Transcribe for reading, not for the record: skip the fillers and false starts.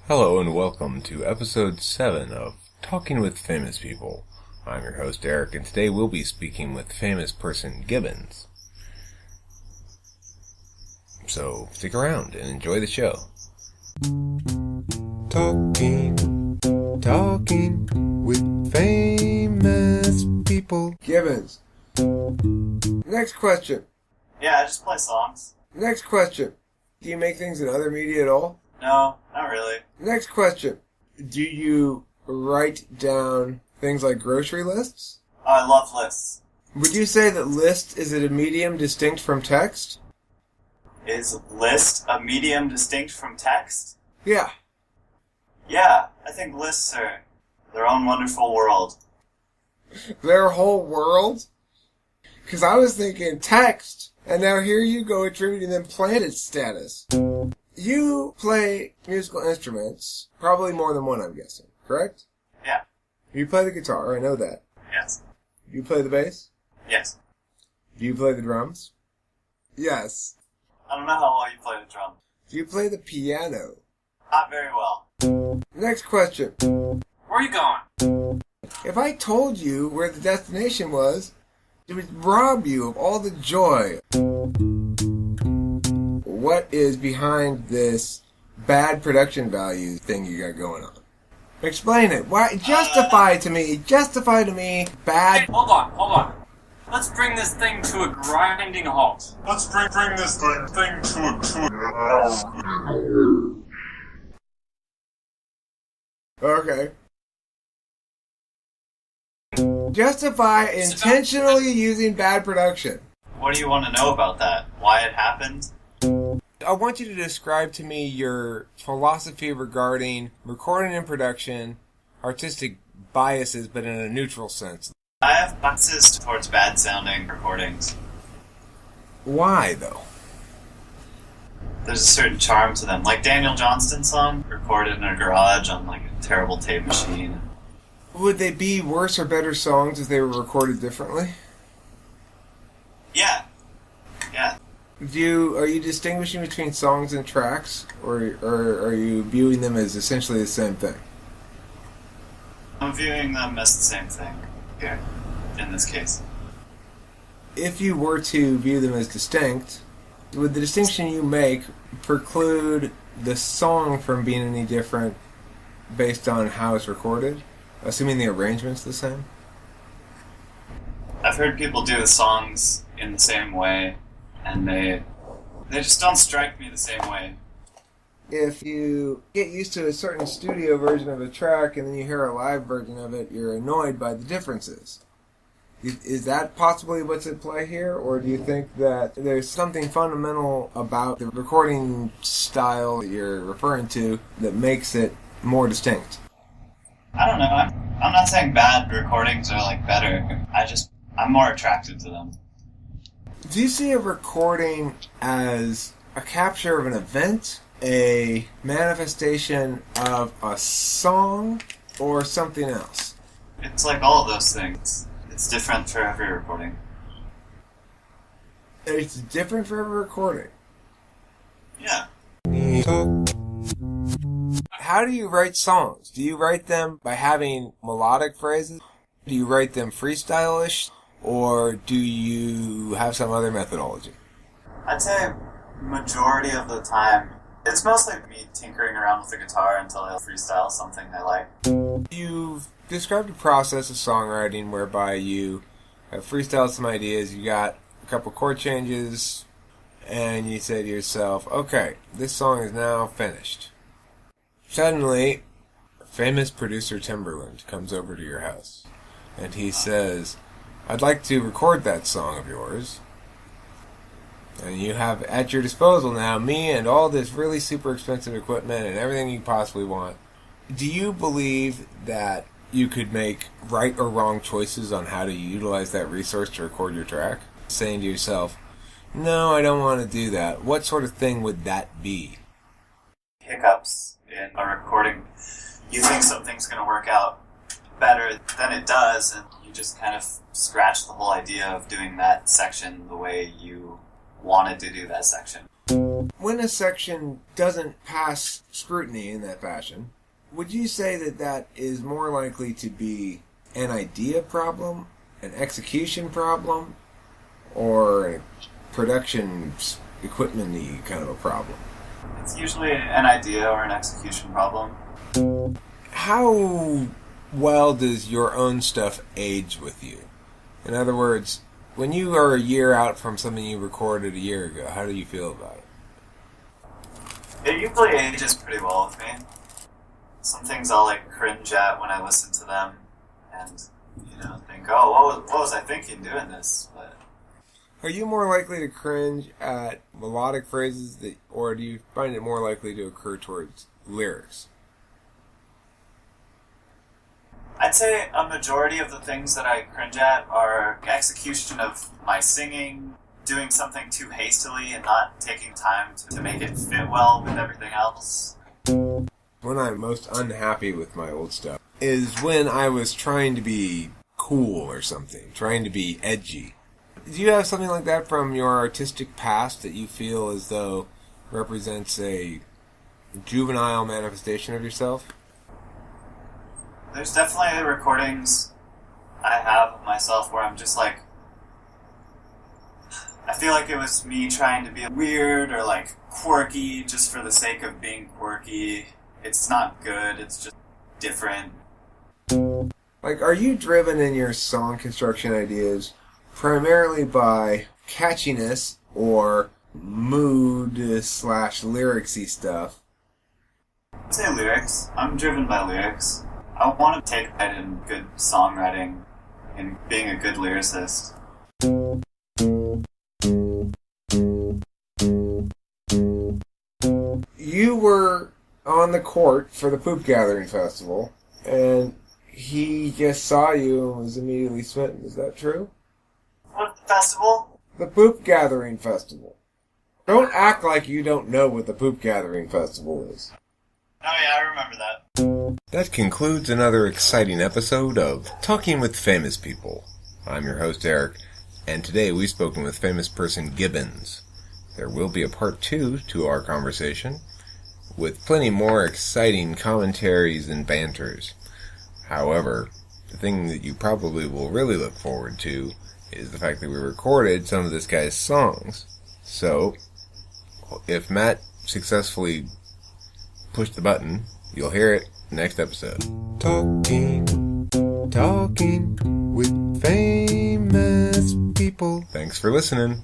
Hello and welcome to episode 7 of Talking with Famous People. I'm your host Eric, and today we'll be speaking with Famous Person Gibbons. So stick around and enjoy the show. Talking with Famous People. Gibbons. Next question. Yeah, I just play songs. Next question. Do you make things in other media at all? No, not really. Next question. Do you write down things like grocery lists? Oh, I love lists. Would you say that list is a medium distinct from text? Is list a medium distinct from text? Yeah. Yeah, I think lists are their own wonderful world. Their whole world? Because I was thinking text, and now here you go attributing them planet status. You play musical instruments, probably more than one, I'm guessing, correct? Yeah. You play the guitar, I know that. Yes. Do you play the bass? Yes. Do you play the drums? Yes. I don't know how well you play the drum. Do you play the piano? Not very well. Next question. Where are you going? If I told you where the destination was, it would rob you of all the joy. What is behind this bad production value thing you got going on? Explain it. Why? Justify to me. Justify to me. Bad. Hey, hold on. Let's bring this thing to a grinding halt. Let's bring this thing to Okay. Justify intentionally using bad production. What do you want to know about that? Why it happened? I want you to describe to me your philosophy regarding recording and production, artistic biases, but in a neutral sense. I have biases towards bad sounding recordings. Why, though? There's a certain charm to them. Like Daniel Johnston's song, recorded in a garage on like a terrible tape machine. Would they be worse or better songs if they were recorded differently? Yeah. Are you distinguishing between songs and tracks, or are you viewing them as essentially the same thing? I'm viewing them as the same thing here, in this case. If you were to view them as distinct, would the distinction you make preclude the song from being any different based on how it's recorded, assuming the arrangement's the same? I've heard people do the songs in the same way, and they just don't strike me the same way. If you get used to a certain studio version of a track and then you hear a live version of it, you're annoyed by the differences. Is that possibly what's at play here, or do you think that there's something fundamental about the recording style that you're referring to that makes it more distinct? I don't know. I'm not saying bad recordings are like better. I'm more attracted to them. Do you see a recording as a capture of an event, a manifestation of a song, or something else? It's like all of those things. It's different for every recording. It's different for every recording. Yeah. How do you write songs? Do you write them by having melodic phrases? Do you write them freestyle-ish? Or do you have some other methodology? I'd say majority of the time, it's mostly me tinkering around with the guitar until I freestyle something I like. You've described a process of songwriting whereby you have freestyled some ideas, you got a couple chord changes, and you say to yourself, okay, this song is now finished. Suddenly, famous producer Timberland comes over to your house, and he says, I'd like to record that song of yours. And you have at your disposal now me and all this really super expensive equipment and everything you possibly want. Do you believe that you could make right or wrong choices on how to utilize that resource to record your track? Saying to yourself, no, I don't want to do that. What sort of thing would that be? Hiccups in a recording. You think something's going to work out better than it does, and you just kind of scratch the whole idea of doing that section the way you wanted to do that section. When a section doesn't pass scrutiny in that fashion, would you say that that is more likely to be an idea problem, an execution problem, or a production equipment-y kind of a problem? It's usually an idea or an execution problem. How well does your own stuff age with you? In other words, when you are a year out from something you recorded a year ago, how do you feel about it? It usually ages pretty well with me. Some things I'll like cringe at when I listen to them, and think, oh, what was I thinking doing this? But are you more likely to cringe at melodic phrases, or do you find it more likely to occur towards lyrics? I'd say a majority of the things that I cringe at are execution of my singing, doing something too hastily and not taking time to make it fit well with everything else. When I'm most unhappy with my old stuff is when I was trying to be cool or something, trying to be edgy. Do you have something like that from your artistic past that you feel as though represents a juvenile manifestation of yourself? There's definitely recordings I have of myself where I'm just like, I feel like it was me trying to be weird or like quirky just for the sake of being quirky. It's not good, it's just different. Like, are you driven in your song construction ideas primarily by catchiness or mood/lyricsy stuff? I'd say lyrics. I'm driven by lyrics. I want to take pride in good songwriting and being a good lyricist. You were on the court for the Poop Gathering Festival, and he just saw you and was immediately smitten. Is that true? What festival? The Poop Gathering Festival. Don't act like you don't know what the Poop Gathering Festival is. Oh yeah, I remember that. That concludes another exciting episode of Talking with Famous People. I'm your host, Eric, and today we've spoken with Famous Person Gibbons. There will be a part 2 to our conversation, with plenty more exciting commentaries and banters. However, the thing that you probably will really look forward to is the fact that we recorded some of this guy's songs. So, if Matt successfully pushed the button, you'll hear it next episode. Talking with famous people. Thanks for listening.